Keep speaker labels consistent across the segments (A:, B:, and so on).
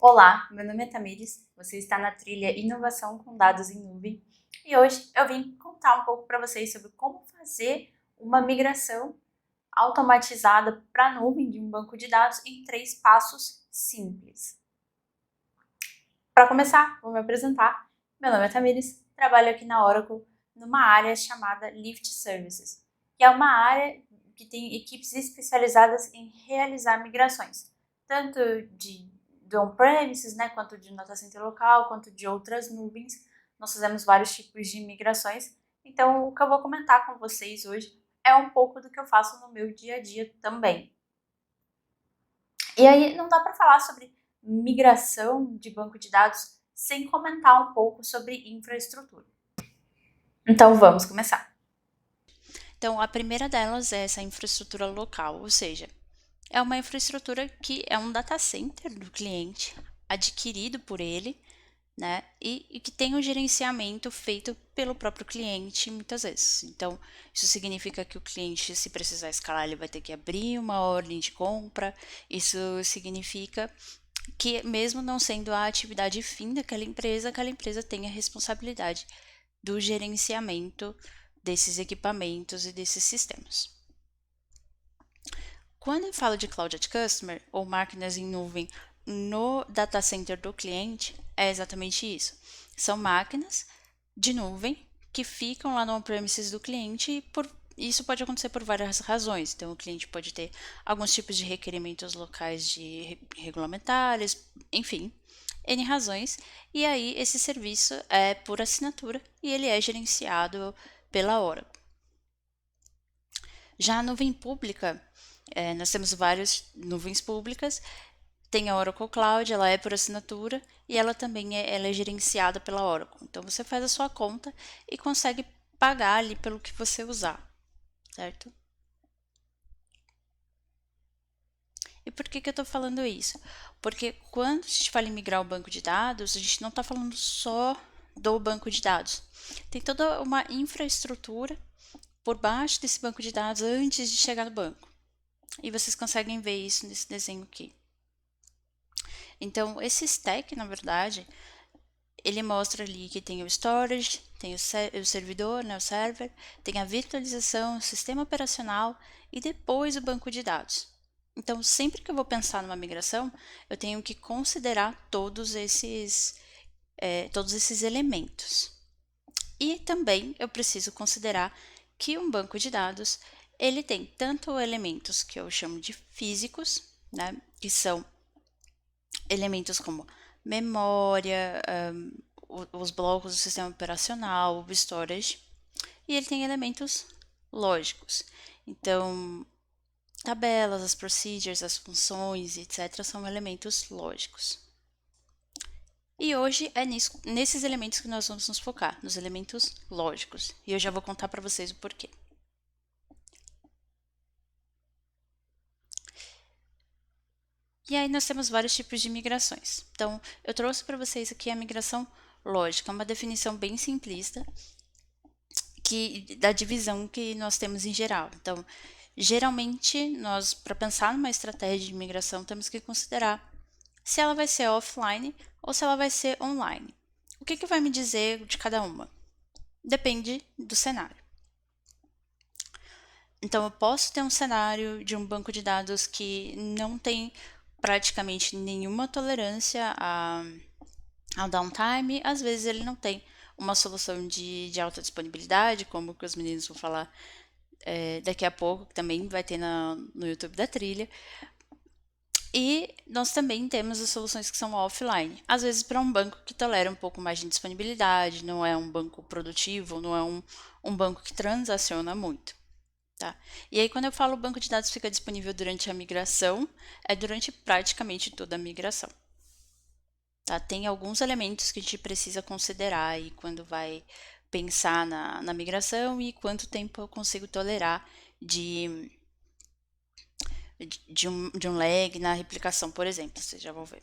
A: Olá, meu nome é Tamires, você está na trilha Inovação com Dados em Nuvem e hoje eu vim contar um pouco para vocês sobre como fazer uma migração automatizada para a nuvem de um banco de dados em 3 passos simples. Para começar, vou me apresentar. Meu nome é Tamires, trabalho aqui na Oracle numa área chamada Lift Services, que é uma área que tem equipes especializadas em realizar migrações, tanto do on-premises, né, quanto de data center local, quanto de outras nuvens. Nós fizemos vários tipos de migrações. Então, o que eu vou comentar com vocês hoje é um pouco do que eu faço no meu dia a dia também. E aí, não dá para falar sobre migração de banco de dados sem comentar um pouco sobre infraestrutura. Então, vamos começar.
B: Então, a primeira delas é essa infraestrutura local, ou seja, é uma infraestrutura que é um data center do cliente, adquirido por ele, né? E que tem um gerenciamento feito pelo próprio cliente muitas vezes. Então, isso significa que o cliente, se precisar escalar, ele vai ter que abrir uma ordem de compra. Isso significa que, mesmo não sendo a atividade fim daquela empresa, aquela empresa tem a responsabilidade do gerenciamento desses equipamentos e desses sistemas. Quando eu falo de Cloud at Customer ou máquinas em nuvem no data center do cliente, é exatamente isso. São máquinas de nuvem que ficam lá no on-premises do cliente e isso pode acontecer por várias razões. Então, o cliente pode ter alguns tipos de requerimentos locais regulamentares, enfim, N razões. E aí, esse serviço é por assinatura e ele é gerenciado pela Oracle. Já a nuvem pública, nós temos várias nuvens públicas. Tem a Oracle Cloud, ela é por assinatura e ela também ela é gerenciada pela Oracle. Então você faz a sua conta e consegue pagar ali pelo que você usar, certo? E por que eu estou falando isso? Porque quando a gente fala em migrar o banco de dados, a gente não está falando só do banco de dados. Tem toda uma infraestrutura por baixo desse banco de dados antes de chegar no banco. E vocês conseguem ver isso nesse desenho aqui. Então, esse stack, na verdade, ele mostra ali que tem o storage, tem o servidor, né, o server, tem a virtualização, o sistema operacional e depois o banco de dados. Então, sempre que eu vou pensar numa migração, eu tenho que considerar todos esses elementos. E também eu preciso considerar que um banco de dados ele tem tanto elementos que eu chamo de físicos, né, que são elementos como memória, os blocos do sistema operacional, o storage, e ele tem elementos lógicos. Então, tabelas, as procedures, as funções, etc., são elementos lógicos. E hoje é nesses elementos que nós vamos nos focar, nos elementos lógicos. E eu já vou contar para vocês o porquê. E aí nós temos vários tipos de migrações. Então, eu trouxe para vocês aqui a migração lógica, uma definição bem simplista da divisão que nós temos em geral. Então, geralmente, nós, para pensar numa estratégia de migração, temos que considerar se ela vai ser offline ou se ela vai ser online. O que vai me dizer de cada uma? Depende do cenário. Então, eu posso ter um cenário de um banco de dados que não tem praticamente nenhuma tolerância ao downtime. Às vezes, ele não tem uma solução de alta disponibilidade, como que os meninos vão falar daqui a pouco, que também vai ter no YouTube da trilha. E nós também temos as soluções que são offline. Às vezes, para um banco que tolera um pouco mais de disponibilidade, não é um banco produtivo, não é um banco que transaciona muito. Tá? E aí, quando eu falo banco de dados fica disponível durante a migração, é durante praticamente toda a migração. Tá? Tem alguns elementos que a gente precisa considerar aí quando vai pensar na migração e quanto tempo eu consigo tolerar de, de um lag na replicação, por exemplo. Vocês já vão ver.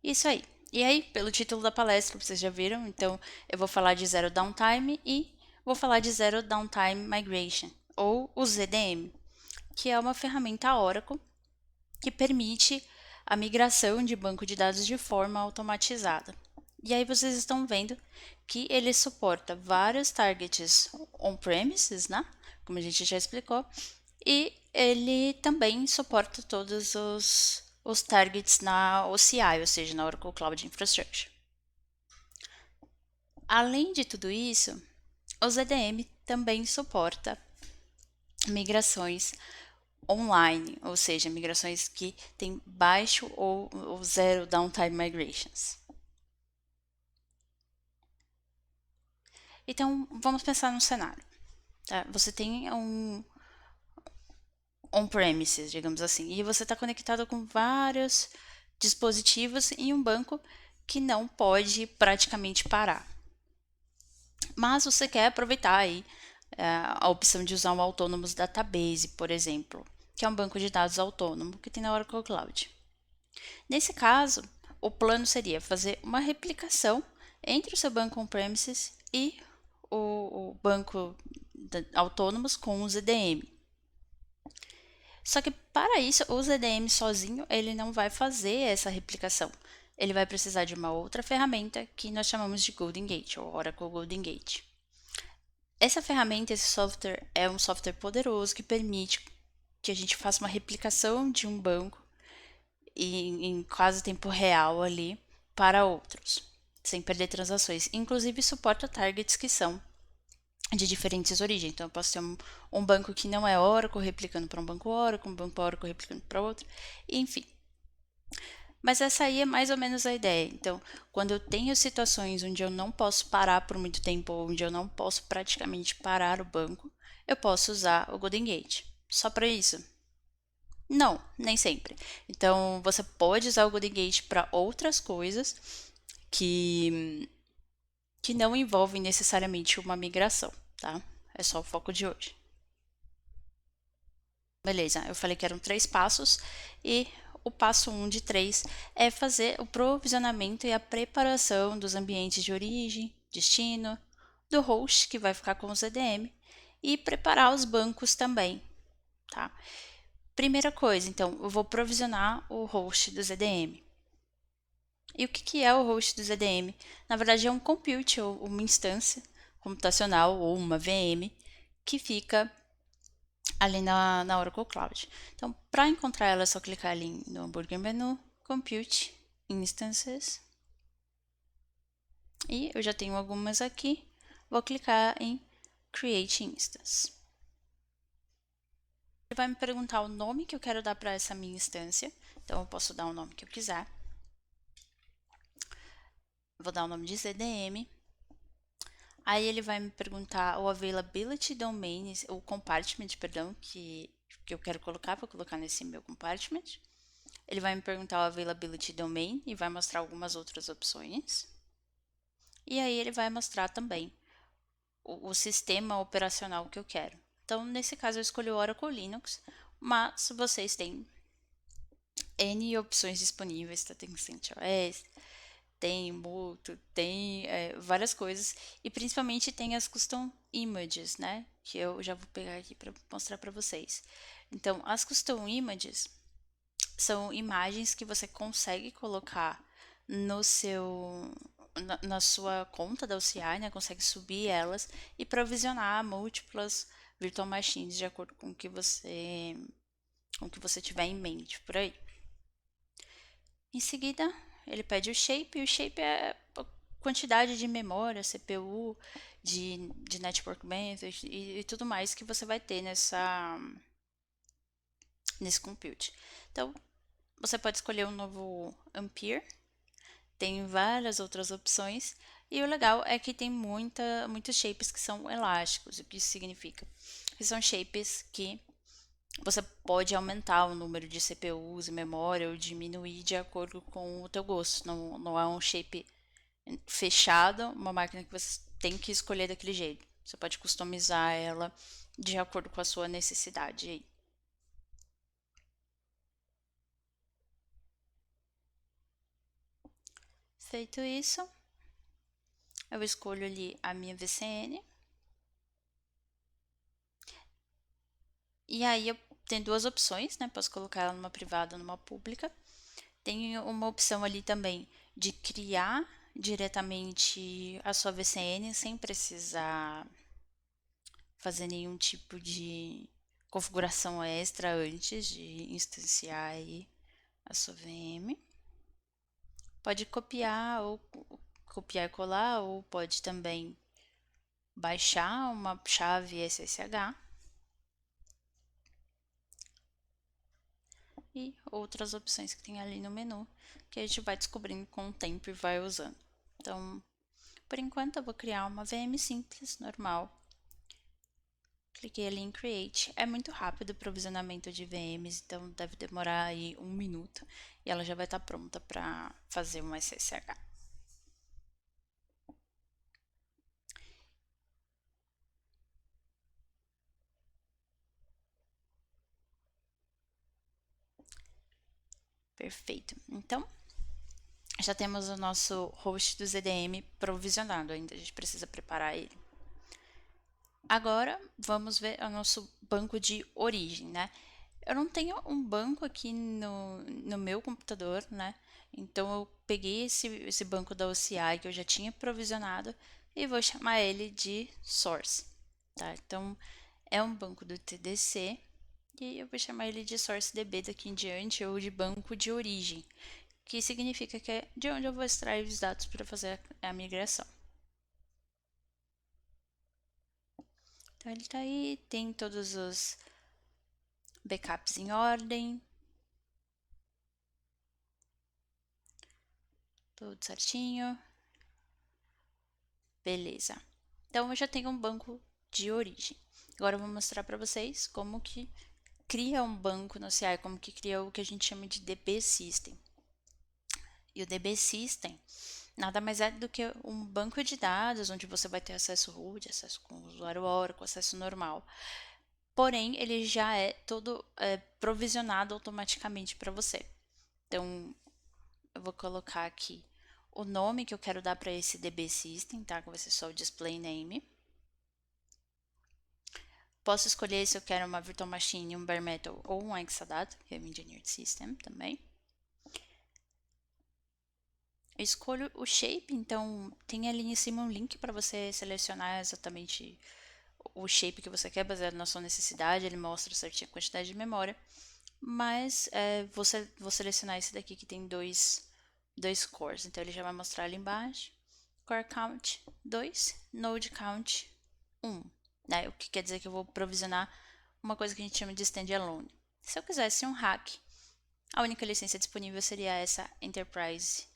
B: Isso aí. E aí, pelo título da palestra, vocês já viram, então eu vou falar de Zero Downtime e vou falar de Zero Downtime Migration, ou o ZDM, que é uma ferramenta Oracle que permite a migração de banco de dados de forma automatizada. E aí vocês estão vendo que ele suporta vários targets on-premises, né? Como a gente já explicou, e ele também suporta todos os targets na OCI, ou seja, na Oracle Cloud Infrastructure. Além de tudo isso, o ZDM também suporta migrações online, ou seja, migrações que têm baixo ou zero downtime migrations. Então, vamos pensar num cenário. Tá? Você tem um on-premises, digamos assim, e você está conectado com vários dispositivos em um banco que não pode praticamente parar. Mas você quer aproveitar aí a opção de usar um Autonomous Database, por exemplo, que é um banco de dados autônomo que tem na Oracle Cloud. Nesse caso, o plano seria fazer uma replicação entre o seu banco on-premises e o banco autônomos com o ZDM. Só que para isso, o ZDM sozinho ele não vai fazer essa replicação. Ele vai precisar de uma outra ferramenta que nós chamamos de Golden Gate, ou Oracle Golden Gate. Essa ferramenta, esse software, é um software poderoso que permite que a gente faça uma replicação de um banco em quase tempo real ali para outros, sem perder transações. Inclusive suporta targets que são de diferentes origens. Então eu posso ter um banco que não é Oracle replicando para um banco Oracle replicando para outro, enfim. Mas essa aí é mais ou menos a ideia. Então, quando eu tenho situações onde eu não posso parar por muito tempo, ou onde eu não posso praticamente parar o banco, eu posso usar o Golden Gate. Só para isso? Não, nem sempre. Então, você pode usar o Golden Gate para outras coisas que não envolvem necessariamente uma migração, tá? É só o foco de hoje. Beleza, eu falei que eram 3 passos e o passo 1 de 3 é fazer o provisionamento e a preparação dos ambientes de origem, destino, do host que vai ficar com o ZDM e preparar os bancos também, tá? Primeira coisa, então, eu vou provisionar o host do ZDM. E o que é o host do ZDM? Na verdade, é um compute ou uma instância computacional ou uma VM que fica ali na Oracle Cloud. Então, para encontrar ela, é só clicar ali no hambúrguer menu, Compute, Instances. E eu já tenho algumas aqui. Vou clicar em Create Instance. Ele vai me perguntar o nome que eu quero dar para essa minha instância. Então, eu posso dar o nome que eu quiser. Vou dar o nome de ZDM. Aí ele vai me perguntar o availability domain, o compartment, perdão, que eu quero colocar, vou colocar nesse meu compartment. Ele vai me perguntar o availability domain e vai mostrar algumas outras opções. E aí ele vai mostrar também o sistema operacional que eu quero. Então, nesse caso, eu escolhi o Oracle Linux, mas vocês têm N opções disponíveis, tá? Tem CentOS, tem Ubuntu, tem várias coisas, e principalmente tem as custom images, né? Que eu já vou pegar aqui para mostrar para vocês. Então, as custom images são imagens que você consegue colocar no seu na sua conta da OCI, né? Consegue subir elas e provisionar múltiplas virtual machines de acordo com o que você tiver em mente por aí. Em seguida, ele pede o shape, e o shape é a quantidade de memória, CPU, de network bandwidth e tudo mais que você vai ter nesse compute. Então, você pode escolher um novo Ampere, tem várias outras opções, e o legal é que tem muitos shapes que são elásticos. O que isso significa? Que são shapes que você pode aumentar o número de CPUs e memória ou diminuir de acordo com o teu gosto. Não é um shape fechado, uma máquina que você tem que escolher daquele jeito. Você pode customizar ela de acordo com a sua necessidade aí. Feito isso, eu escolho ali a minha VCN. E aí eu tem duas opções, né? Posso colocar ela numa privada ou numa pública. Tem uma opção ali também de criar diretamente a sua VCN sem precisar fazer nenhum tipo de configuração extra antes de instanciar aí a sua VM. Pode copiar e colar, ou pode também baixar uma chave SSH e outras opções que tem ali no menu que a gente vai descobrindo com o tempo e vai usando. Então, por enquanto eu vou criar uma VM simples, normal. Cliquei ali em Create. É muito rápido o provisionamento de VMs, então deve demorar aí 1 minuto e ela já vai estar pronta para fazer uma SSH. Perfeito. Então, já temos o nosso host do ZDM provisionado, ainda a gente precisa preparar ele. Agora, vamos ver o nosso banco de origem, né? Eu não tenho um banco aqui no meu computador, né? Então, eu peguei esse banco da OCI que eu já tinha provisionado e vou chamar ele de source, tá? Então, é um banco do TDC e eu vou chamar ele de source-db daqui em diante, ou de banco de origem, que significa que é de onde eu vou extrair os dados para fazer a migração. Então, ele está aí, tem todos os backups em ordem, tudo certinho. Beleza. Então, eu já tenho um banco de origem. Agora eu vou mostrar para vocês como que cria um banco no CI, como que cria o que a gente chama de DB System. E o DB System nada mais é do que um banco de dados onde você vai ter acesso root, acesso com o usuário Oracle, acesso normal. Porém, ele já é todo provisionado automaticamente para você. Então, eu vou colocar aqui o nome que eu quero dar para esse DB System, tá? Que vai ser só o display name. Posso escolher se eu quero uma Virtual Machine, um Bare Metal ou um Exadata, que é o Engineered System também. Eu escolho o shape, então tem ali em cima um link para você selecionar exatamente o shape que você quer, baseado na sua necessidade. Ele mostra certinho a quantidade de memória. Mas vou selecionar esse daqui que tem dois cores. Então ele já vai mostrar ali embaixo. Core count 2, node count 1. Né? O que quer dizer que eu vou provisionar uma coisa que a gente chama de standalone. Se eu quisesse um hack, a única licença disponível seria essa Enterprise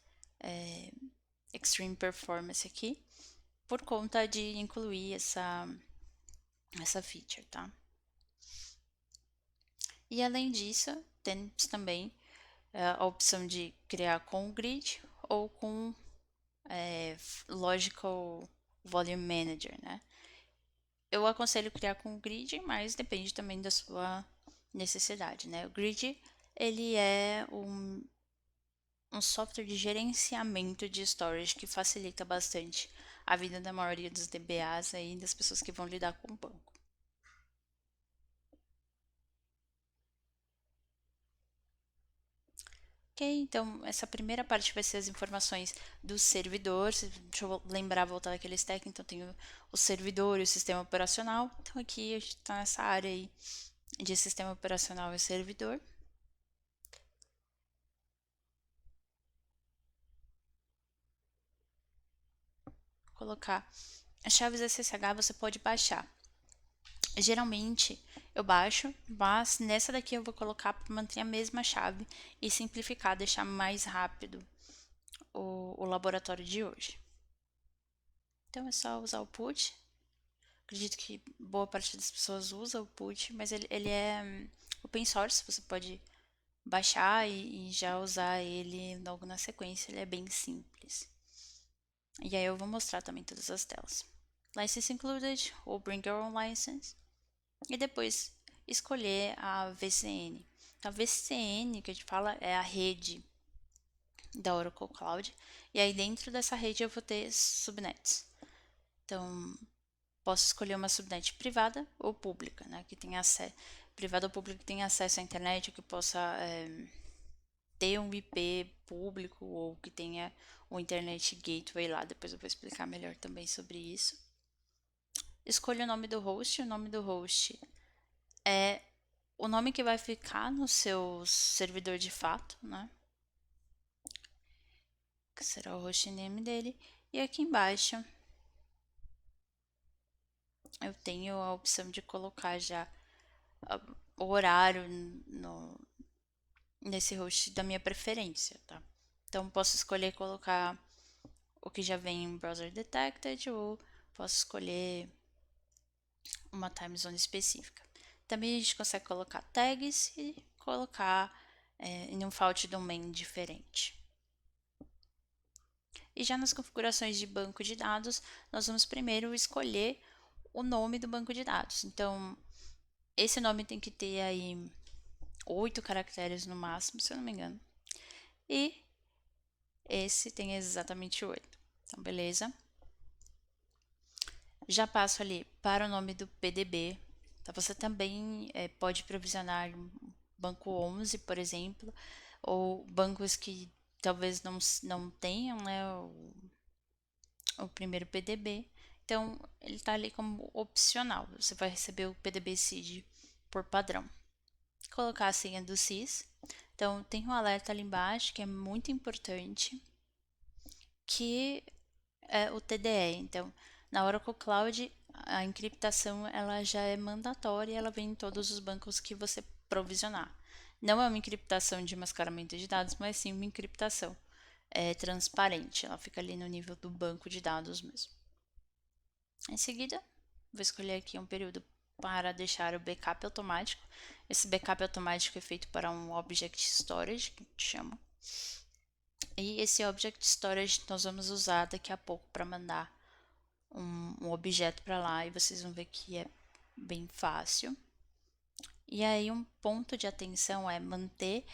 B: Extreme Performance aqui, por conta de incluir essa feature, tá? E além disso, temos também a opção de criar com grid ou com Logical Volume Manager, né? Eu aconselho criar com grid, mas depende também da sua necessidade, né? O grid, ele é um software de gerenciamento de storage que facilita bastante a vida da maioria dos DBAs e das pessoas que vão lidar com o banco. Ok, então essa primeira parte vai ser as informações do servidor. Deixa eu lembrar, voltar daquele stack. Então tem o servidor e o sistema operacional. Então aqui a gente está nessa área aí de sistema operacional e servidor. Vou colocar as chaves SSH, você pode baixar. Geralmente eu baixo, mas nessa daqui eu vou colocar para manter a mesma chave e simplificar, deixar mais rápido o laboratório de hoje. Então é só usar o put. Acredito que boa parte das pessoas usa o put, mas ele é open source, você pode baixar e já usar ele logo na sequência, ele é bem simples. E aí eu vou mostrar também todas as telas. License included ou bring your own license. E depois escolher a VCN. A VCN que a gente fala é a rede da Oracle Cloud. E aí dentro dessa rede eu vou ter subnets. Então, posso escolher uma subnet privada ou pública, né? Que tem acesso. privado ou público que tem acesso à internet, ou que possa ter um IP público, ou que tenha um internet gateway lá. Depois eu vou explicar melhor também sobre isso. Escolha o nome do host. O nome do host é o nome que vai ficar no seu servidor de fato, né? Que será o hostname dele. E aqui embaixo eu tenho a opção de colocar já o horário nesse host da minha preferência, tá? Então posso escolher colocar o que já vem em browser detected, ou posso escolher uma time zone específica. Também a gente consegue colocar tags e colocar em um fault domain diferente. E já nas configurações de banco de dados, nós vamos primeiro escolher o nome do banco de dados. Então, esse nome tem que ter aí 8 caracteres no máximo, se eu não me engano. E esse tem exatamente 8. Então, beleza. Já passo ali para o nome do PDB. Então, você também pode provisionar um banco 11, por exemplo, ou bancos que talvez não tenham, né, o primeiro PDB. Então, ele está ali como opcional. Você vai receber o PDB seed por padrão. Colocar a senha do SYS. Então, tem um alerta ali embaixo que é muito importante, que é o TDE. Então, na Oracle Cloud, a encriptação ela já é mandatória e ela vem em todos os bancos que você provisionar. Não é uma encriptação de mascaramento de dados, mas sim uma encriptação transparente. Ela fica ali no nível do banco de dados mesmo. Em seguida, vou escolher aqui um período para deixar o backup automático. Esse backup automático é feito para um Object Storage, que chama. E esse Object Storage nós vamos usar daqui a pouco para mandar um objeto para lá, e vocês vão ver que é bem fácil. E aí um ponto de atenção é manter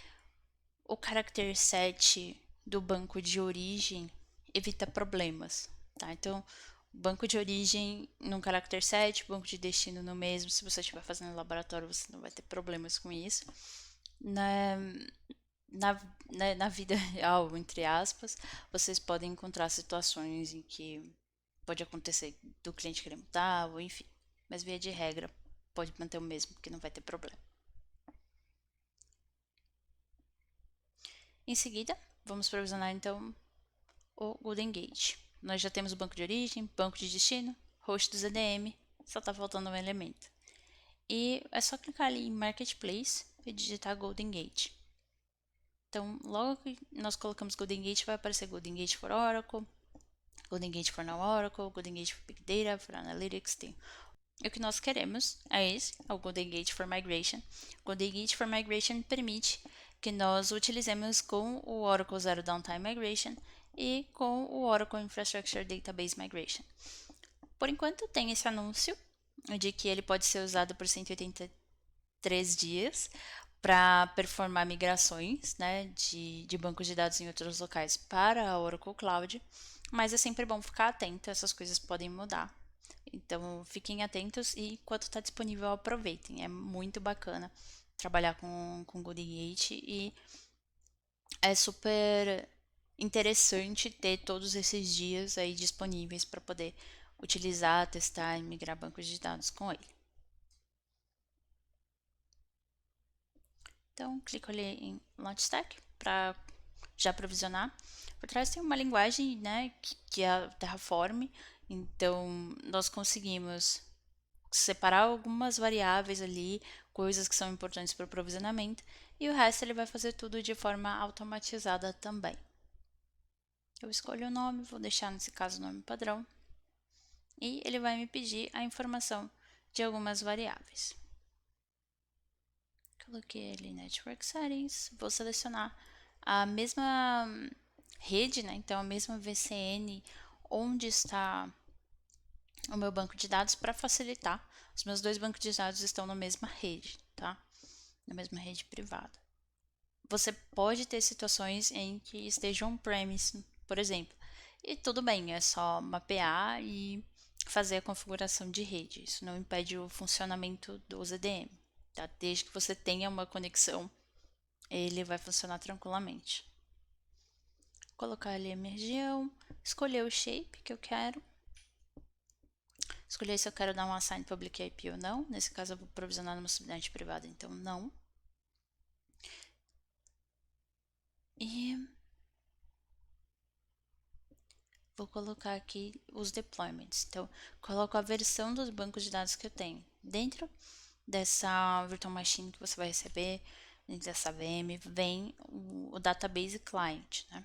B: o caractere set do banco de origem, evita problemas, tá? Então, banco de origem no caractere set, banco de destino no mesmo. Se você estiver fazendo laboratório, você não vai ter problemas com isso. Na vida real, entre aspas, vocês podem encontrar situações em que pode acontecer do cliente querer mudar, ou enfim. Mas via de regra, pode manter o mesmo, porque não vai ter problema. Em seguida, vamos provisionar então o Golden Gate. Nós já temos o banco de origem, banco de destino, host do ZDM, só está faltando um elemento. E é só clicar ali em Marketplace e digitar Golden Gate. Então, logo que nós colocamos Golden Gate, vai aparecer Golden Gate for Oracle, Golden Gate for Non-Oracle, Golden Gate for Big Data, for Analytics. Tem. E o que nós queremos é esse, é o Golden Gate for Migration. Golden Gate for Migration permite que nós utilizemos com o Oracle Zero Downtime Migration e com o Oracle Infrastructure Database Migration. Por enquanto, tem esse anúncio de que ele pode ser usado por 183 dias para performar migrações, né, de bancos de dados em outros locais para a Oracle Cloud, mas é sempre bom ficar atento, essas coisas podem mudar. Então, fiquem atentos e enquanto está disponível, aproveitem. É muito bacana trabalhar com Golden Gate e é super interessante ter todos esses dias aí disponíveis para poder utilizar, testar e migrar bancos de dados com ele. Então, clico ali em Launch Stack para já provisionar. Por trás tem uma linguagem, né, que é a Terraform. Então, nós conseguimos separar algumas variáveis ali, coisas que são importantes para o provisionamento, e o resto ele vai fazer tudo de forma automatizada também. Eu escolho o nome, vou deixar nesse caso o nome padrão, e ele vai me pedir a informação de algumas variáveis. Coloquei ali Network Settings, vou selecionar a mesma rede, né? Então a mesma VCN onde está o meu banco de dados para facilitar. Os meus dois bancos de dados estão na mesma rede, tá? Na mesma rede privada. Você pode ter situações em que estejam on-premise, por exemplo, e tudo bem, é só mapear e fazer a configuração de rede. Isso não impede o funcionamento do ZDM. tá? Desde que você tenha uma conexão, ele vai funcionar tranquilamente. Colocar ali a minha região, escolher o shape que eu quero, escolher se eu quero dar um assign public IP ou não. Nesse caso eu vou provisionar numa subnet privada, então não. E vou colocar aqui os deployments. Então, coloco a versão dos bancos de dados que eu tenho. Dentro dessa virtual machine que você vai receber, dentro dessa VM, vem o database client, né?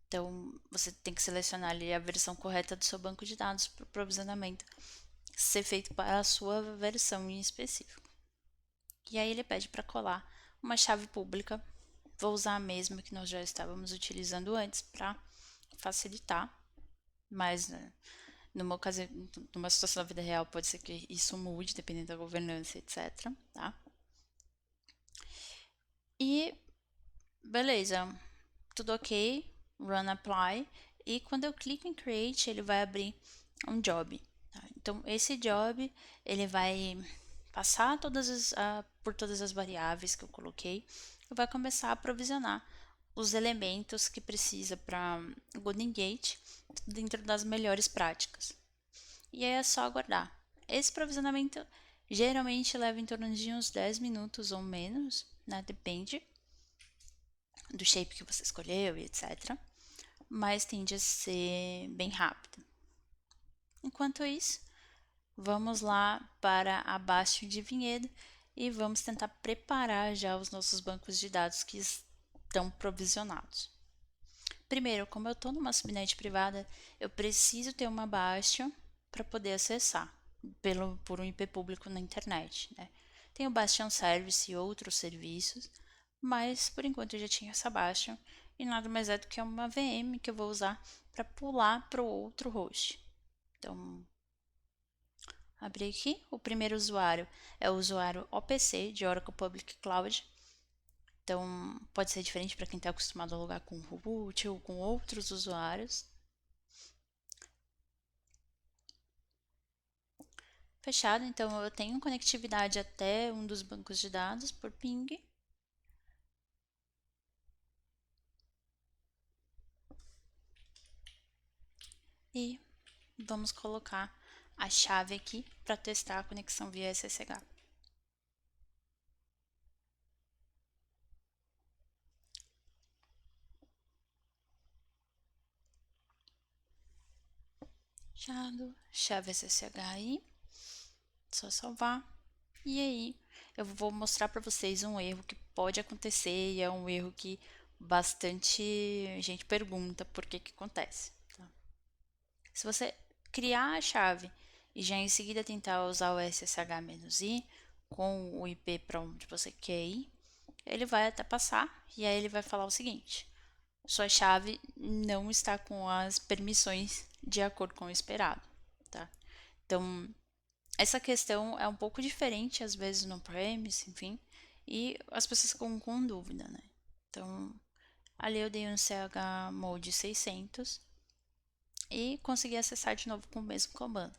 B: Então, você tem que selecionar ali a versão correta do seu banco de dados para o provisionamento ser feito para a sua versão em específico. E aí ele pede para colar uma chave pública. Vou usar a mesma que nós já estávamos utilizando antes para facilitar, mas numa ocasião, numa situação da vida real pode ser que isso mude dependendo da governança, etc, tá? E beleza, tudo ok, run apply, e quando eu clico em create, ele vai abrir um job. Tá? Então esse job ele vai passar por todas as variáveis que eu coloquei e vai começar a provisionar os elementos que precisa para Golden Gate dentro das melhores práticas. E aí é só aguardar. Esse provisionamento geralmente leva em torno de uns 10 minutos ou menos, né? Depende do shape que você escolheu e etc. Mas tende a ser bem rápido. Enquanto isso, vamos lá para a Bastion de Vinhedo e vamos tentar preparar já os nossos bancos de dados que estão provisionados. Primeiro, como eu estou numa subnet privada, eu preciso ter uma Bastion para poder acessar por um IP público na internet. Né? Tem o Bastion Service e outros serviços, mas por enquanto eu já tinha essa Bastion e nada mais é do que uma VM que eu vou usar para pular para o outro host. Então, abri aqui. O primeiro usuário é o usuário OPC de Oracle Public Cloud. Então, pode ser diferente para quem está acostumado a logar com root ou com outros usuários. Fechado, então eu tenho conectividade até um dos bancos de dados por ping. E vamos colocar a chave aqui para testar a conexão via SSH. Fechado, chave SSH aí, só salvar. E aí eu vou mostrar para vocês um erro que pode acontecer e é um erro que bastante gente pergunta por que que acontece. Tá? Se você criar a chave e já em seguida tentar usar o SSH-i com o IP para onde você quer ir, ele vai até passar e aí ele vai falar o seguinte: sua chave não está com as permissões de acordo com o esperado, tá? Então, essa questão é um pouco diferente às vezes no premise, enfim, e as pessoas ficam com dúvida, né? Então, ali eu dei um chmod 600 e consegui acessar de novo com o mesmo comando.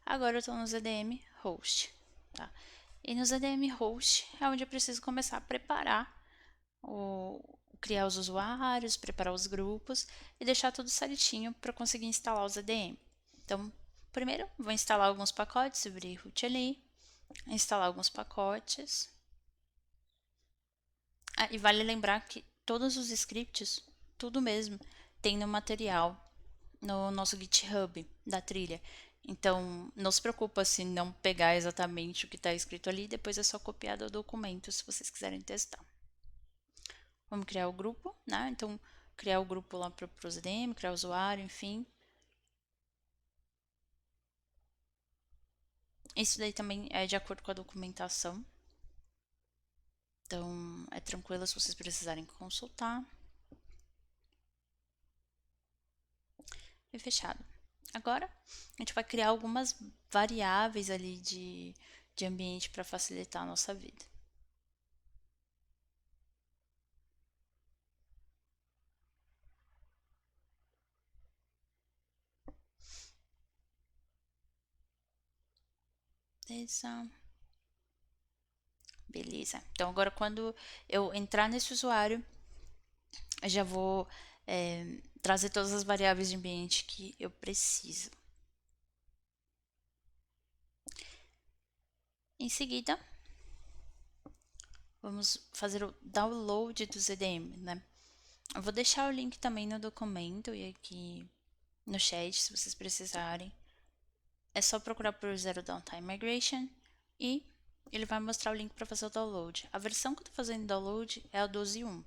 B: Agora eu estou no ZDM host, tá? E no ZDM host é onde eu preciso começar a preparar criar os usuários, preparar os grupos e deixar tudo certinho para conseguir instalar o ZDM. Então, primeiro vou instalar alguns pacotes, abrir root ali, instalar alguns pacotes. E vale lembrar que todos os scripts, tudo mesmo, tem no material no nosso GitHub da trilha. Então, não se preocupa se não pegar exatamente o que está escrito ali, depois é só copiar do documento se vocês quiserem testar. Vamos criar o grupo, né? Então, criar o grupo lá para o ZDM, criar o usuário, enfim. Isso daí também é de acordo com a documentação. Então, é tranquilo se vocês precisarem consultar. E fechado. Agora, a gente vai criar algumas variáveis ali de ambiente para facilitar a nossa vida. Beleza. Beleza. Então agora quando eu entrar nesse usuário, eu já vou trazer todas as variáveis de ambiente que eu preciso. Em seguida, vamos fazer o download do ZDM, né? Eu vou deixar o link também no documento e aqui no chat, se vocês precisarem. É só procurar por Zero Downtime Migration e ele vai mostrar o link para fazer o download. A versão que eu estou fazendo download é a 12.1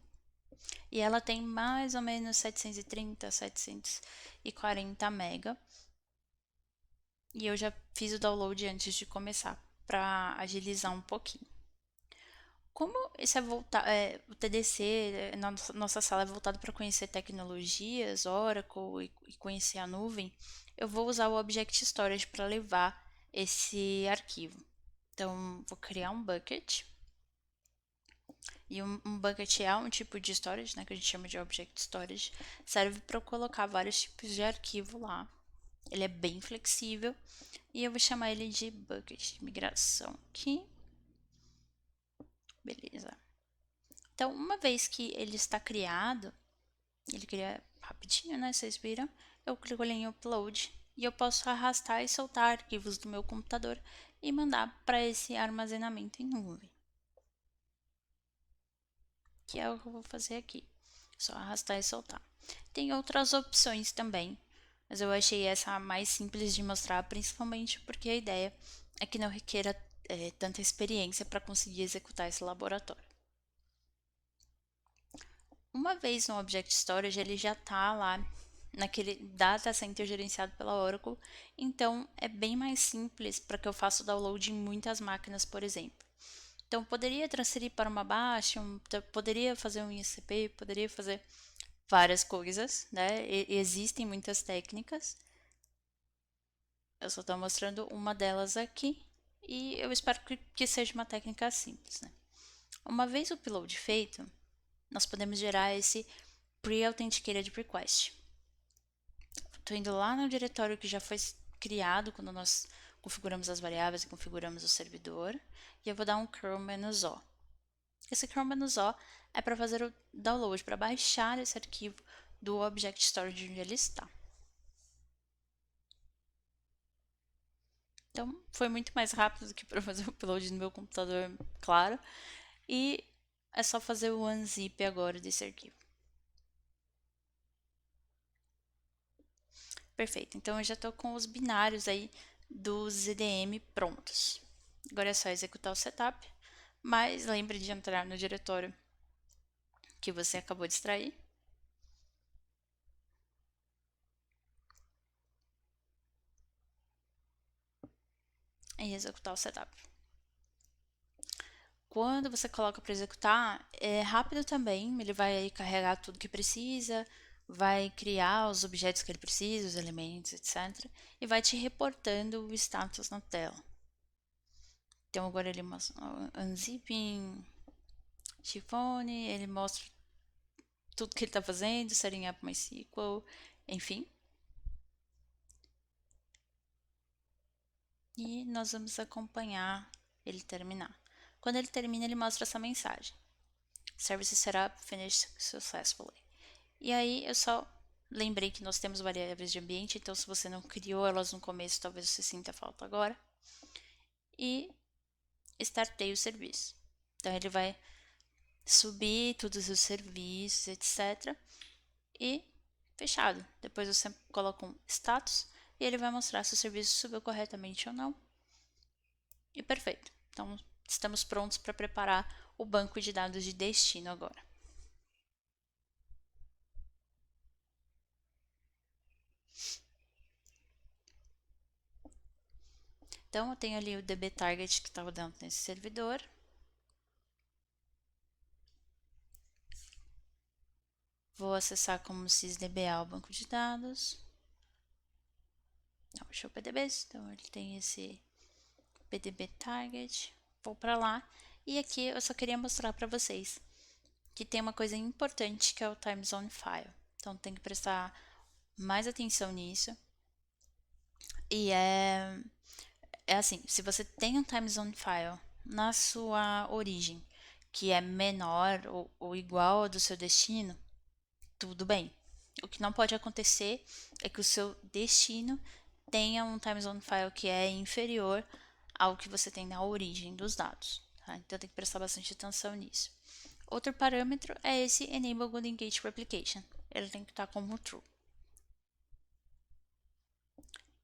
B: e ela tem mais ou menos 730, 740 MB. E eu já fiz o download antes de começar para agilizar um pouquinho. Como esse o TDC, nossa sala é voltado para conhecer tecnologias, Oracle e conhecer a nuvem, eu vou usar o Object Storage para levar esse arquivo. Então, vou criar um bucket. E um bucket é um tipo de storage, né, que a gente chama de Object Storage. Serve para eu colocar vários tipos de arquivo lá. Ele é bem flexível. E eu vou chamar ele de bucket de migração aqui. Beleza. Então, uma vez que ele está criado, ele cria rapidinho, né? Vocês viram? Eu clico ali em upload e eu posso arrastar e soltar arquivos do meu computador e mandar para esse armazenamento em nuvem. Que é o que eu vou fazer aqui. Só arrastar e soltar. Tem outras opções também, mas eu achei essa a mais simples de mostrar, principalmente porque a ideia é que não requer tanta experiência para conseguir executar esse laboratório. Uma vez no Object Storage, ele já está lá naquele data center gerenciado pela Oracle, então é bem mais simples para que eu faça o download em muitas máquinas, por exemplo. Então, poderia transferir para uma baixa, poderia fazer um ICP, poderia fazer várias coisas, né? Existem muitas técnicas. Eu só estou mostrando uma delas aqui e eu espero que seja uma técnica simples, né? Uma vez o upload feito, nós podemos gerar esse Pre-Authenticated Request. Estou indo lá no diretório que já foi criado quando nós configuramos as variáveis e configuramos o servidor, e eu vou dar um curl-o. Esse curl-o é para fazer o download, para baixar esse arquivo do Object Storage onde ele está. Então, foi muito mais rápido do que para fazer o upload no meu computador, claro. E é só fazer o unzip agora desse arquivo. Perfeito, então eu já estou com os binários aí do ZDM prontos. Agora é só executar o setup, mas lembre de entrar no diretório que você acabou de extrair. E executar o setup. Quando você coloca para executar, é rápido também, ele vai carregar tudo que precisa, vai criar os objetos que ele precisa, os elementos, etc. E vai te reportando o status na tela. Então agora ele mostra unzipping, chifone, ele mostra tudo que ele está fazendo, setting up MySQL, enfim. E nós vamos acompanhar ele terminar. Quando ele termina, ele mostra essa mensagem. Service setup finished successfully. E aí eu só lembrei que nós temos variáveis de ambiente, então se você não criou elas no começo, talvez você sinta falta agora. E startei o serviço. Então ele vai subir todos os serviços, etc. E fechado. Depois você coloca um status e ele vai mostrar se o serviço subiu corretamente ou não. E perfeito. Então estamos prontos para preparar o banco de dados de destino agora. Então eu tenho ali o DB target que estava dentro desse servidor. Vou acessar como sysdba o banco de dados. Não, achou PDBs, então ele tem esse PDB target. Vou para lá e aqui eu só queria mostrar para vocês que tem uma coisa importante que é o time zone file. Então tem que prestar mais atenção nisso. E é assim, se você tem um time zone file na sua origem, que é menor ou igual ao do seu destino, tudo bem. O que não pode acontecer é que o seu destino tenha um time zone file que é inferior ao que você tem na origem dos dados. Tá? Então tem que prestar bastante atenção nisso. Outro parâmetro é esse Enable Good Engage Replication. Ele tem que estar como true.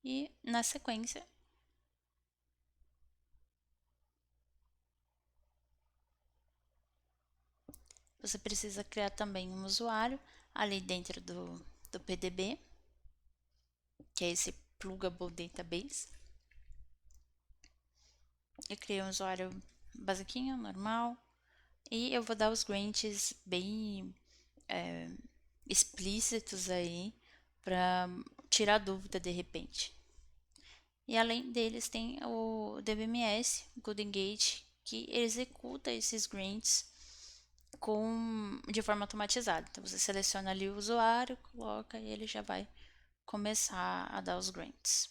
B: E na sequência, você precisa criar também um usuário ali dentro do PDB, que é esse Pluggable Database. Eu criei um usuário basiquinho, normal, e eu vou dar os grants bem explícitos aí para tirar dúvida de repente. E além deles tem o DBMS, Good Engage, que executa esses grants de forma automatizada. Então você seleciona ali o usuário, coloca e ele já vai começar a dar os grants.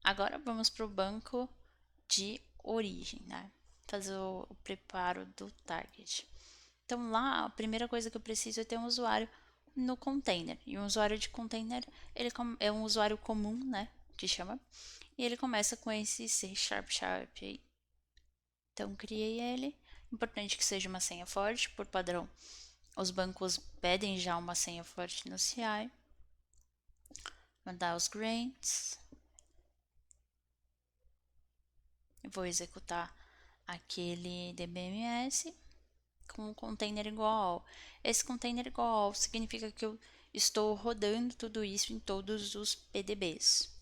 B: Agora vamos para o banco de origem, né? Fazer o preparo do target. Então lá a primeira coisa que eu preciso é ter um usuário no container. E um usuário de container ele é um usuário comum, né? Que chama. E ele começa com esse C##. Então criei ele. Importante que seja uma senha forte, por padrão. Os bancos pedem já uma senha forte no CI. Mandar os grants. Vou executar aquele DBMS com um container igual ao. Esse container igual ao significa que eu estou rodando tudo isso em todos os PDBs.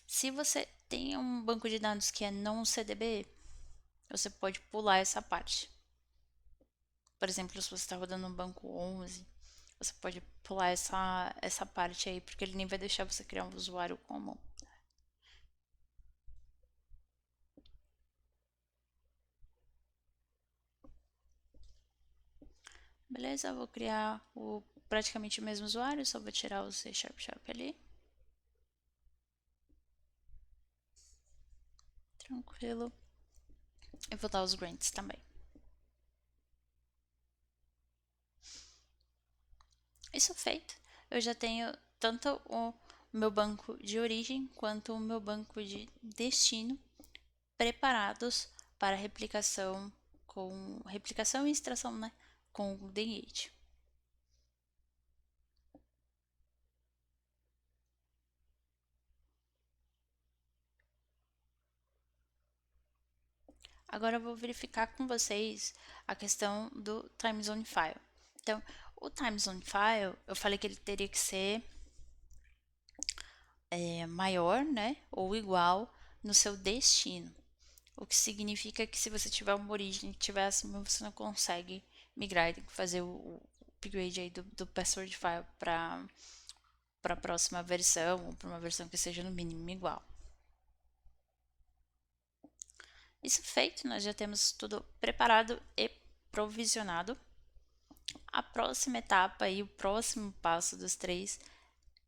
B: Se você tem um banco de dados que é não CDB, você pode pular essa parte. Por exemplo, se você está rodando um banco 11, você pode pular essa parte aí, porque ele nem vai deixar você criar um usuário comum. Beleza, vou criar praticamente o mesmo usuário, só vou tirar o C## ali. Tranquilo. Eu vou dar os grants também. Isso feito, eu já tenho tanto o meu banco de origem quanto o meu banco de destino preparados para replicação e extração, né, com o Dengate. Agora eu vou verificar com vocês a questão do time zone file. Então, o time zone file, eu falei que ele teria que ser maior, né, ou igual no seu destino. O que significa que se você tiver uma origem que tiver acima, você não consegue migrar, tem que fazer o upgrade aí do password file para a próxima versão, ou para uma versão que seja no mínimo igual. Isso feito, nós já temos tudo preparado e provisionado. A próxima etapa e o próximo passo dos 3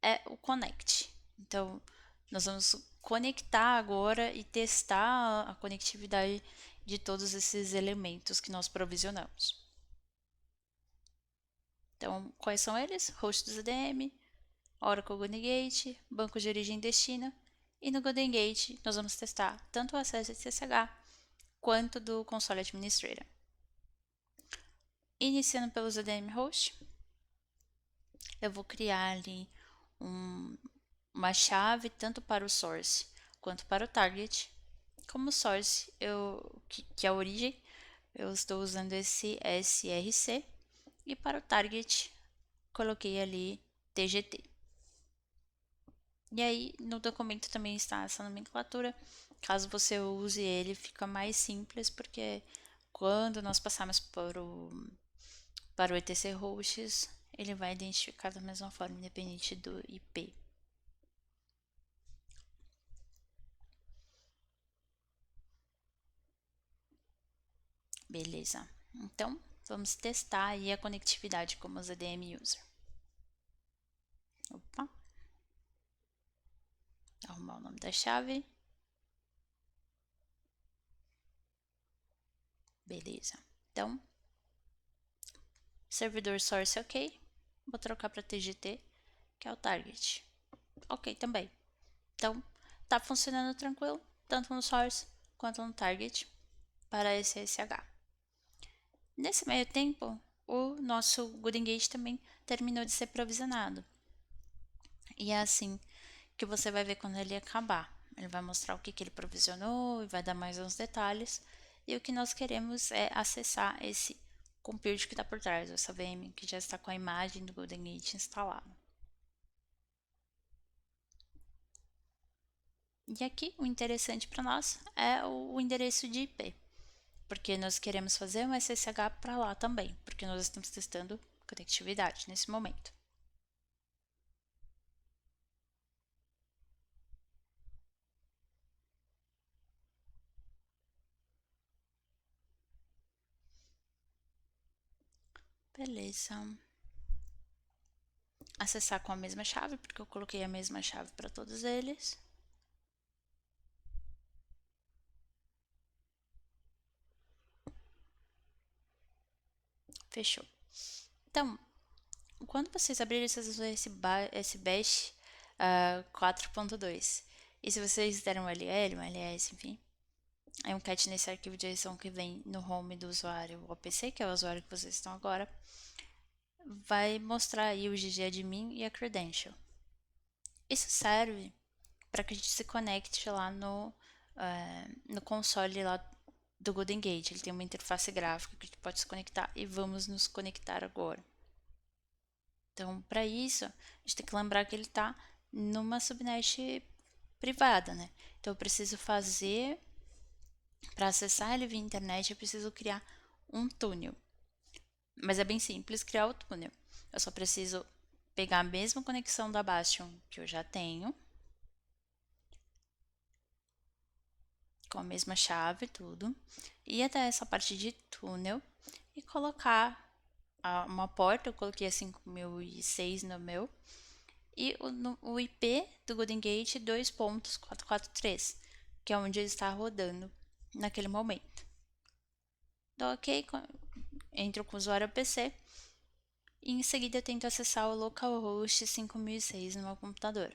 B: é o connect. Então, nós vamos conectar agora e testar a conectividade de todos esses elementos que nós provisionamos. Então, quais são eles? Host do ZDM, Oracle Golden Gate, banco de origem e destino. E no Golden Gate, nós vamos testar tanto o acesso SSH quanto do console administrator. Iniciando pelo ZDM Host, eu vou criar ali uma chave tanto para o source quanto para o target. Como source, que é a origem, eu estou usando esse src, e para o target, coloquei ali tgt. E aí, no documento também está essa nomenclatura. Caso você use ele, fica mais simples, porque quando nós passarmos para o etc hosts, ele vai identificar da mesma forma, independente do IP. Beleza. Então, vamos testar aí a conectividade como ZDM User. Opa. Arrumar o nome da chave. Beleza. Então, servidor source ok. Vou trocar para TGT, que é o target. Ok também. Então, tá funcionando tranquilo, tanto no source quanto no target para esse SSH. Nesse meio tempo, o nosso Good Engage também terminou de ser provisionado. E é assim que você vai ver quando ele acabar. Ele vai mostrar o que ele provisionou e vai dar mais uns detalhes. E o que nós queremos é acessar esse compute que está por trás, essa VM que já está com a imagem do Golden Gate instalado. E aqui o interessante para nós é o endereço de IP, porque nós queremos fazer um SSH para lá também, porque nós estamos testando conectividade nesse momento. Beleza. Acessar com a mesma chave, porque eu coloquei a mesma chave para todos eles. Fechou. Então, quando vocês abrirem, vocês vão ver esse bash 4.2. E se vocês deram um LL, um LS, enfim, é um cat nesse arquivo de JSON que vem no home do usuário OPC, que é o usuário que vocês estão agora, vai mostrar aí o ggadmin e a credential. Isso serve para que a gente se conecte lá no console lá do Golden Gate. Ele tem uma interface gráfica que a gente pode se conectar e vamos nos conectar agora. Então, para isso, a gente tem que lembrar que ele está numa subnet privada, né? Então, eu preciso fazer, para acessar ele via internet, eu preciso criar um túnel. Mas é bem simples criar o túnel. Eu só preciso pegar a mesma conexão da Bastion que eu já tenho, com a mesma chave, tudo, ir até essa parte de túnel e colocar uma porta. Eu coloquei a 5006 no meu, e o IP do Golden Gate 2.443, que é onde ele está rodando naquele momento. Dou OK, entro com o usuário PC e em seguida eu tento acessar o localhost 5006 no meu computador.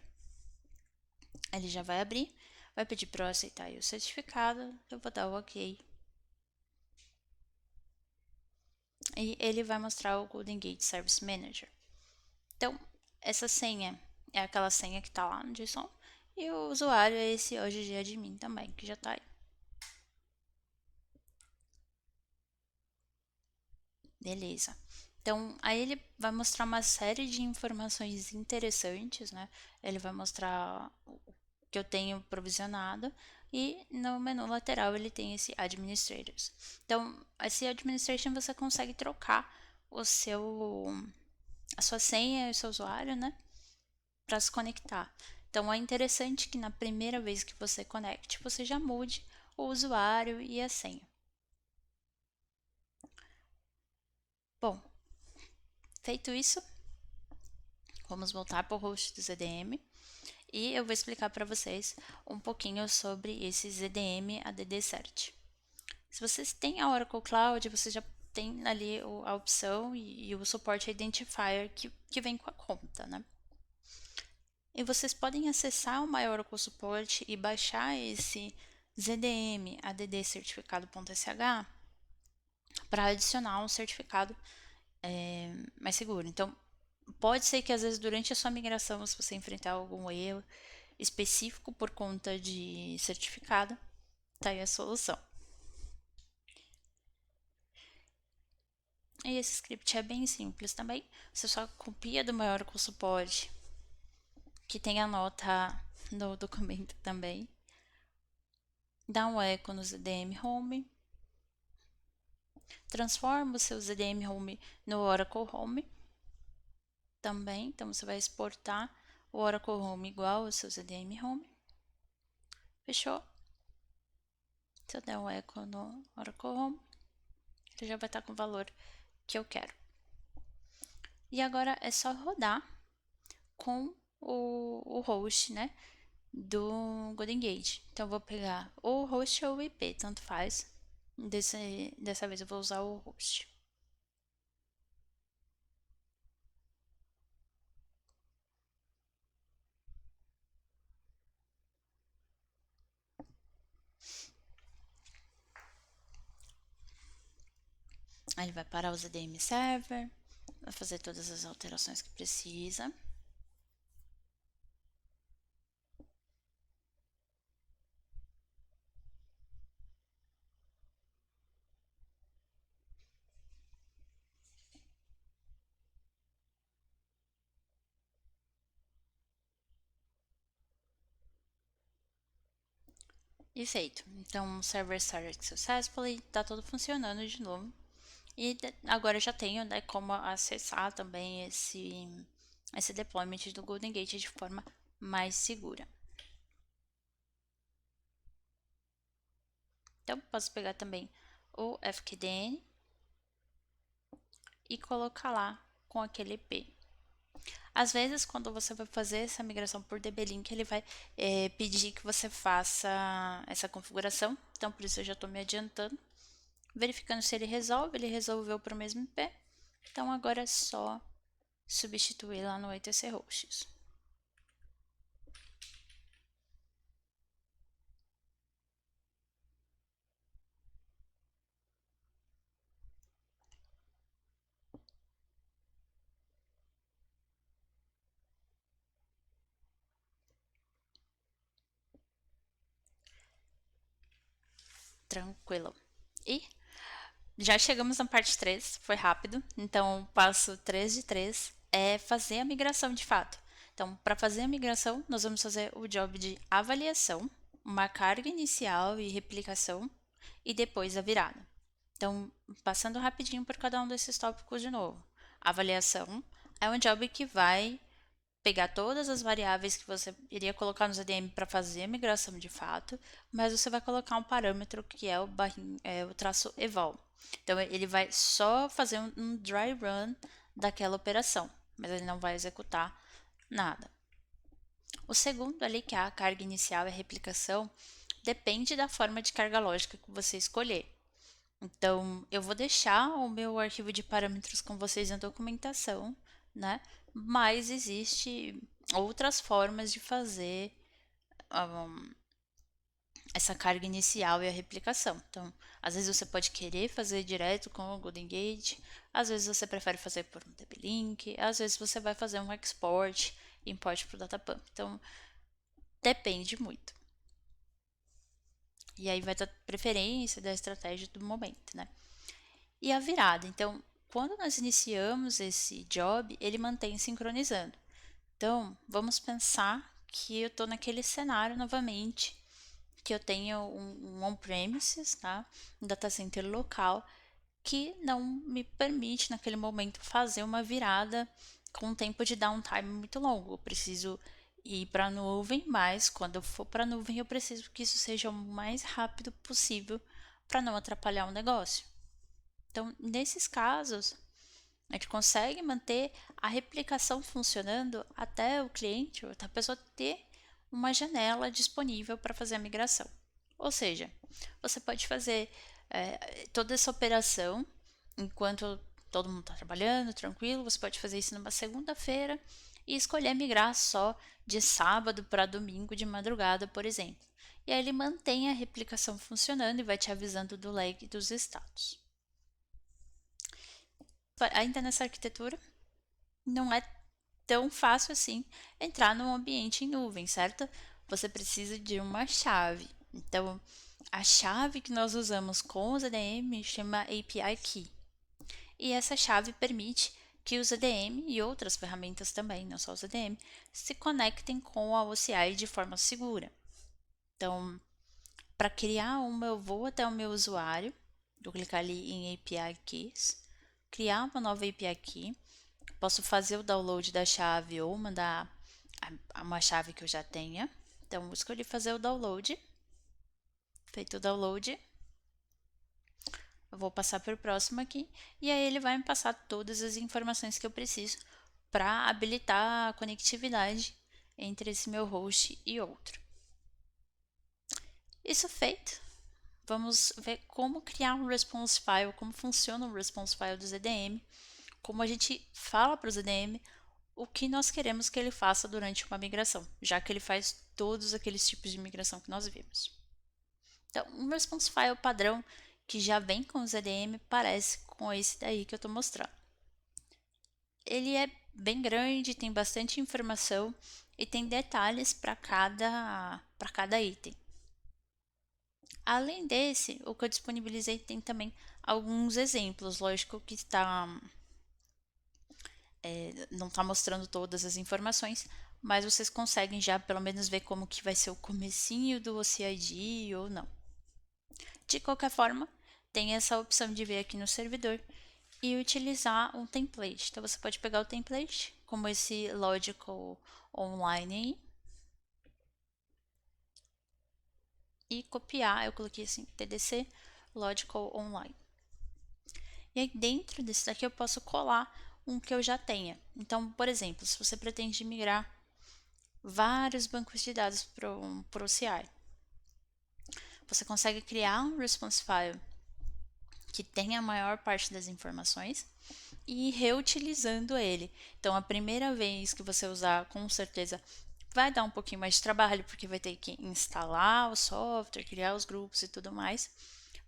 B: Ele já vai abrir, vai pedir para eu aceitar o certificado, eu vou dar o OK. E ele vai mostrar o Golden Gate Service Manager. Então, essa senha é aquela senha que está lá no JSON, e o usuário é esse OGG também, que já está aí. Beleza. Então, aí ele vai mostrar uma série de informações interessantes, né? Ele vai mostrar o que eu tenho provisionado, e no menu lateral ele tem esse Administrators. Então, esse Administration você consegue trocar a sua senha e o seu usuário, né? Para se conectar. Então, é interessante que na primeira vez que você conecte, você já mude o usuário e a senha. Bom, feito isso, vamos voltar para o host do ZDM e eu vou explicar para vocês um pouquinho sobre esse ZDM ADD Cert. Se vocês têm a Oracle Cloud, você já tem ali a opção e o suporte identifier que vem com a conta, né? E vocês podem acessar o My Oracle Support e baixar esse ZDM ADD certificado.sh para adicionar um certificado mais seguro. Então, pode ser que às vezes durante a sua migração, se você enfrentar algum erro específico por conta de certificado, tá aí a solução. E esse script é bem simples também. Você só copia do My Oracle Support, que tem a nota no documento também. Dá um eco no ZDM Home. Transforma o seu ZDM Home no Oracle Home também. Então, você vai exportar o Oracle Home igual ao seu ZDM Home. Fechou? Se eu der um eco no Oracle Home, ele já vai estar com o valor que eu quero. E agora é só rodar com o host, né, do Golden Gate. Então, eu vou pegar o host ou o IP, tanto faz. Dessa vez eu vou usar o host. Aí ele vai parar o ZDM Server, vai fazer todas as alterações que precisa. E feito. Então, o server started successfully, tá tudo funcionando de novo. E agora eu já tenho, né, como acessar também esse deployment do Golden Gate de forma mais segura. Então, posso pegar também o FQDN e colocar lá com aquele IP. Às vezes, quando você vai fazer essa migração por DB-Link, ele vai pedir que você faça essa configuração. Então, por isso eu já estou me adiantando. Verificando se ele resolve, ele resolveu para o mesmo IP. Então, agora é só substituir lá no etc hosts. Tranquilo. E já chegamos na parte 3, foi rápido. Então, o passo 3 de 3 é fazer a migração de fato. Então, para fazer a migração, nós vamos fazer o job de avaliação, uma carga inicial e replicação, e depois a virada. Então, passando rapidinho por cada um desses tópicos de novo. A avaliação é um job que vai pegar todas as variáveis que você iria colocar no ZDM para fazer a migração de fato, mas você vai colocar um parâmetro que é o traço eval. Então ele vai só fazer um dry run daquela operação, mas ele não vai executar nada. O segundo ali, que é a carga inicial e a replicação, depende da forma de carga lógica que você escolher. Então, eu vou deixar o meu arquivo de parâmetros com vocês na documentação, né? Mas existe outras formas de fazer essa carga inicial e a replicação. Então, às vezes você pode querer fazer direto com o Golden Gate, às vezes você prefere fazer por um TP-Link, às vezes você vai fazer um export e import para o Datapump. Então, depende muito. E aí vai dar preferência da estratégia do momento, né? E a virada. Então, quando nós iniciamos esse job, ele mantém sincronizando. Então, vamos pensar que eu estou naquele cenário novamente, que eu tenho um on-premises, tá? Um data center local, que não me permite, naquele momento, fazer uma virada com um tempo de downtime muito longo. Eu preciso ir para a nuvem, mas quando eu for para a nuvem, eu preciso que isso seja o mais rápido possível para não atrapalhar o negócio. Então, nesses casos, a gente consegue manter a replicação funcionando até o cliente, até a pessoa ter uma janela disponível para fazer a migração. Ou seja, você pode fazer toda essa operação enquanto todo mundo está trabalhando, tranquilo. Você pode fazer isso numa segunda-feira e escolher migrar só de sábado para domingo de madrugada, por exemplo. E aí ele mantém a replicação funcionando e vai te avisando do lag dos status. Ainda nessa arquitetura, não é tão fácil assim entrar num ambiente em nuvem, certo? Você precisa de uma chave. Então, a chave que nós usamos com o ZDM chama API Key. E essa chave permite que o ZDM e outras ferramentas também, não só o ZDM, se conectem com a OCI de forma segura. Então, para criar uma, eu vou até o meu usuário, vou clicar ali em API Keys, criar uma nova API Key, posso fazer o download da chave ou mandar uma chave que eu já tenha. Então, escolhi fazer o download. Feito o download, eu vou passar para o próximo aqui. E aí ele vai me passar todas as informações que eu preciso para habilitar a conectividade entre esse meu host e outro. Isso feito, vamos ver como criar um response file, como funciona o response file do ZDM, como a gente fala para o ZDM o que nós queremos que ele faça durante uma migração, já que ele faz todos aqueles tipos de migração que nós vimos. Então, um response file padrão que já vem com o ZDM parece com esse daí que eu estou mostrando. Ele é bem grande, tem bastante informação e tem detalhes para cada item. Além desse, o que eu disponibilizei tem também alguns exemplos, lógico que não está mostrando todas as informações, mas vocês conseguem já pelo menos ver como que vai ser o comecinho do OCID ou não. De qualquer forma, tem essa opção de ver aqui no servidor e utilizar um template. Então você pode pegar o template, como esse Logical Online aí, e copiar. Eu coloquei assim, TDC Logical Online. E aí dentro desse daqui eu posso colar um que eu já tenha. Então, por exemplo, se você pretende migrar vários bancos de dados para o OCI, você consegue criar um response file que tenha a maior parte das informações e ir reutilizando ele. Então, a primeira vez que você usar, com certeza vai dar um pouquinho mais de trabalho, porque vai ter que instalar o software, criar os grupos e tudo mais.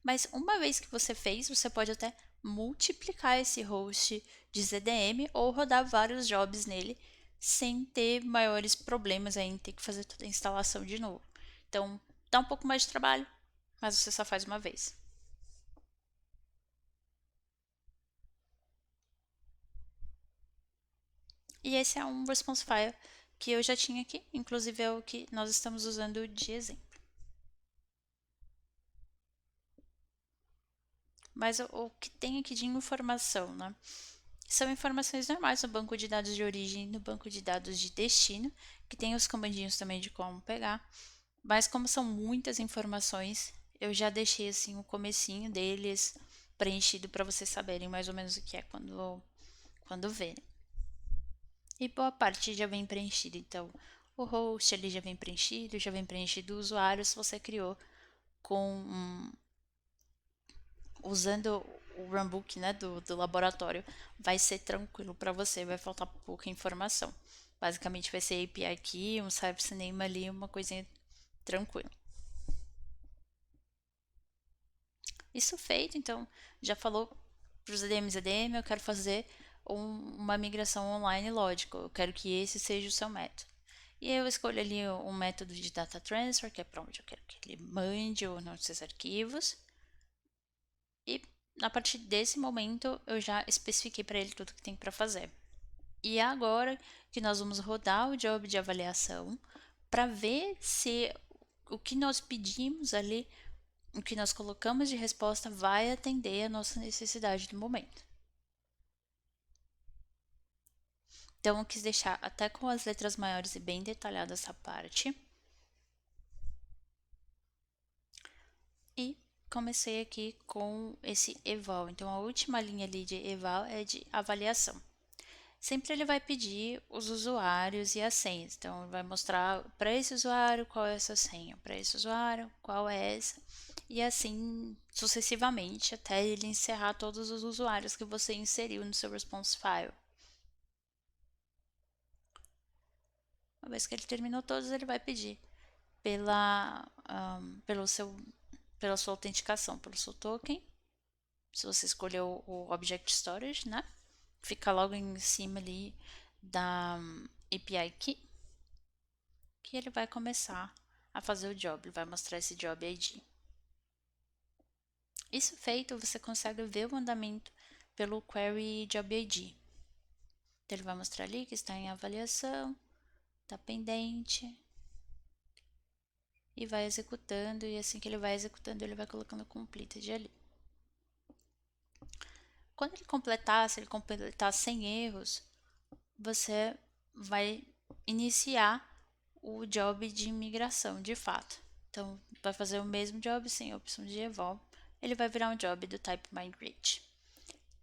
B: Mas uma vez que você fez, você pode até multiplicar esse host de ZDM ou rodar vários jobs nele sem ter maiores problemas aí em ter que fazer toda a instalação de novo. Então, dá um pouco mais de trabalho, mas você só faz uma vez. E esse é um response file que eu já tinha aqui, inclusive é o que nós estamos usando de exemplo. Mas o que tem aqui de informação, né? São informações normais no banco de dados de origem e no banco de dados de destino, que tem os comandinhos também de como pegar. Mas como são muitas informações, eu já deixei assim o comecinho deles preenchido para vocês saberem mais ou menos o que é quando verem. E boa parte já vem preenchida, então o host ali já vem preenchido o usuário se você criou com usando o runbook, né, do laboratório, vai ser tranquilo para você, vai faltar pouca informação. Basicamente vai ser API aqui, um service name ali, uma coisinha tranquila. Isso feito, então já falou para os ZDM, eu quero fazer uma migração online lógica, eu quero que esse seja o seu método. E eu escolho ali um método de data transfer, que é para onde eu quero que ele mande os nossos arquivos. E a partir desse momento eu já especifiquei para ele tudo que tem para fazer. E é agora que nós vamos rodar o job de avaliação para ver se o que nós pedimos ali, o que nós colocamos de resposta vai atender a nossa necessidade do momento. Então eu quis deixar até com as letras maiores e bem detalhada essa parte. E comecei aqui com esse eval. Então a última linha ali de eval é de avaliação. Sempre ele vai pedir os usuários e as senhas. Então, ele vai mostrar para esse usuário qual é essa senha, para esse usuário qual é essa, e assim sucessivamente até ele encerrar todos os usuários que você inseriu no seu response file. Uma vez que ele terminou todos, ele vai pedir pelo pela sua autenticação, pelo seu token. Se você escolheu o Object Storage, né? Fica logo em cima ali da API Key, que ele vai começar a fazer o job, ele vai mostrar esse job ID. Isso feito, você consegue ver o andamento pelo Query Job ID. Então, ele vai mostrar ali que está em avaliação, está pendente, e vai executando, e assim que ele vai executando, ele vai colocando completed ali. Quando ele completar, se ele completar sem erros, você vai iniciar o job de migração de fato. Então, vai fazer o mesmo job sem a opção de evolve, ele vai virar um job do type migrate.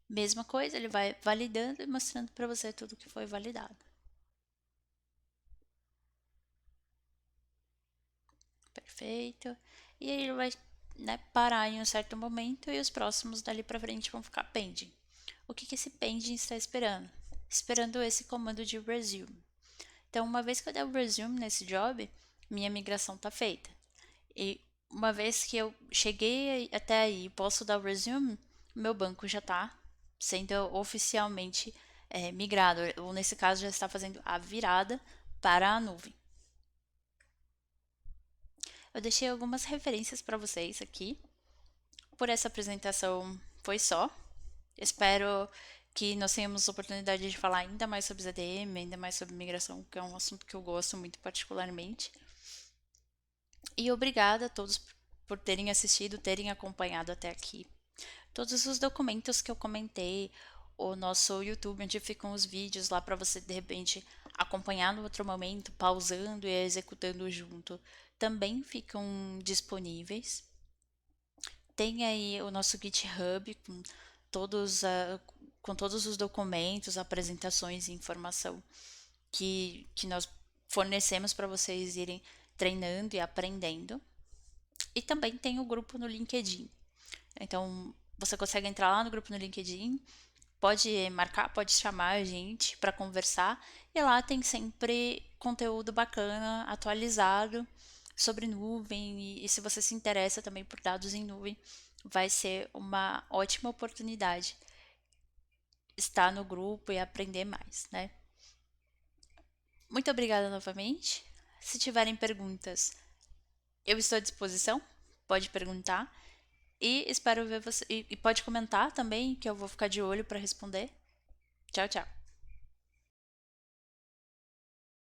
B: Mesma coisa, ele vai validando e mostrando para você tudo que foi validado. Perfeito. E aí ele vai né, parar em um certo momento e os próximos dali para frente vão ficar pending. O que esse pending está esperando? Esperando esse comando de resume. Então, uma vez que eu der o resume nesse job, minha migração está feita. E uma vez que eu cheguei até aí e posso dar o resume, meu banco já está sendo oficialmente migrado, ou nesse caso já está fazendo a virada para a nuvem. Eu deixei algumas referências para vocês aqui. Por essa apresentação foi só. Espero que nós tenhamos oportunidade de falar ainda mais sobre ZDM, ainda mais sobre migração, que é um assunto que eu gosto muito particularmente. E obrigada a todos por terem assistido, terem acompanhado até aqui. Todos os documentos que eu comentei, o nosso YouTube, onde ficam os vídeos lá para você de repente acompanhar no outro momento, pausando e executando junto, também ficam disponíveis. Tem aí o nosso GitHub com todos os documentos, apresentações e informação que nós fornecemos para vocês irem treinando e aprendendo. E também tem o grupo no LinkedIn. Então, você consegue entrar lá no grupo no LinkedIn, pode marcar, pode chamar a gente para conversar. E lá tem sempre conteúdo bacana, atualizado sobre nuvem. E se você se interessa também por dados em nuvem, vai ser uma ótima oportunidade estar no grupo e aprender mais, né? Muito obrigada novamente. Se tiverem perguntas, eu estou à disposição. Pode perguntar. E espero ver você. E pode comentar também, que eu vou ficar de olho para responder. Tchau, tchau.